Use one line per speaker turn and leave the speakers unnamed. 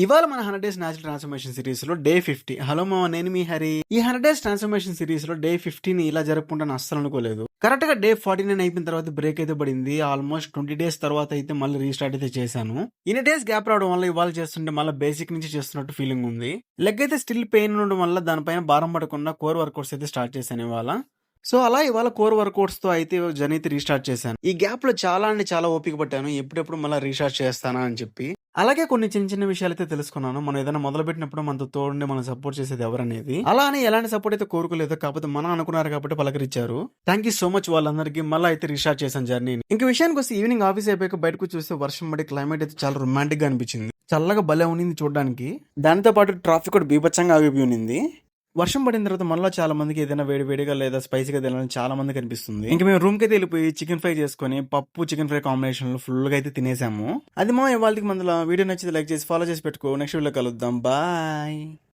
ఇవాళ మన 100 days natural transformation series లో డే 50. హలో మామ, నేను మీ హరి. ఈ 100 డేస్ ట్రాన్స్ఫర్మేషన్ సిరీస్ లో డే 50 ని ఇలా జరుపుకుంటాను అస్సలు అనుకోలేదు. కరెక్ట్ గా డే 49 అయిపోయిన తర్వాత బ్రేక్ అయితే పడింది. ఆల్మోస్ట్ 20 డేస్ తర్వాత అయితే మళ్ళీ రీస్టార్ట్ అయితే చేశాను. ఇన్ని డేస్ గ్యాప్ రావడం వల్ల ఇవాళ చేస్తుంటే మళ్ళీ బేసిక్ నుంచి చేస్తున్నట్టు ఫీలింగ్ ఉంది. లెగ్ అయితే స్టిల్ పెయిన్ ఉండడం వల్ల దానిపైన భారం పడకుండా కోర్ వర్కౌట్స్ అయితే స్టార్ట్ చేశాను ఇవాళ. సో అలా ఇవాళ కోర్ వర్కౌట్స్ తో అయితే జర్నీ అయితే రీస్టార్ట్ చేశాను. ఈ గ్యాప్ లో చాలా అంటే చాలా ఓపిక పట్టాను, ఎప్పుడెప్పుడు మళ్ళీ రీస్టార్ట్ చేస్తానా అని చెప్పి. అలాగే కొన్ని చిన్న చిన్న విషయాలు అయితే తెలుసుకున్నాను. మనం ఏదైనా మొదలు పెట్టినప్పుడు మనతో తోడుండి మనం సపోర్ట్ చేసేది ఎవరనేది. అలా అని ఎలాంటి సపోర్ట్ అయితే కోరుకోలేదు, కాకపోతే మనం అనుకున్నారు కాబట్టి పలకరించారు. థ్యాంక్ యూ సో మచ్ వాళ్ళందరికీ. మళ్ళీ అయితే రీస్టార్ట్ చేశాను జర్నీని. ఇంక విషయానికి వస్తే ఈవినింగ్ ఆఫీస్ అయిపోయాక బయటకు చూస్తే వర్షం పడి క్లైమేట్ అయితే చాలా రొమాంటిక్ గా అనిపించింది. చల్లగా భలే ఉన్నింది చూడడానికి. దానితో పాటు ట్రాఫిక్ కూడా బీభత్సంగా ఆగిపోయి ఉన్నింది. వర్షం పడిన తర్వాత మళ్ళీ చాలా మందికి ఏదైనా వేడి వేడిగా లేదా స్పైసీగా తినాలని చాలా మందికి అనిపిస్తుంది. ఇంకా మేము రూమ్ కి అయితే వెళ్ళిపోయి చికెన్ ఫ్రై చేసుకుని పప్పు చికెన్ ఫ్రై కాంబినేషన్ లో ఫుల్ గా అయితే తినేసాము. అది మా ఇవాళకి మందులో వీడియో నచ్చితే లైక్ చేసి ఫాలో చేసి పెట్టుకో. నెక్స్ట్ వీడియో కలుద్దాం. బాయ్.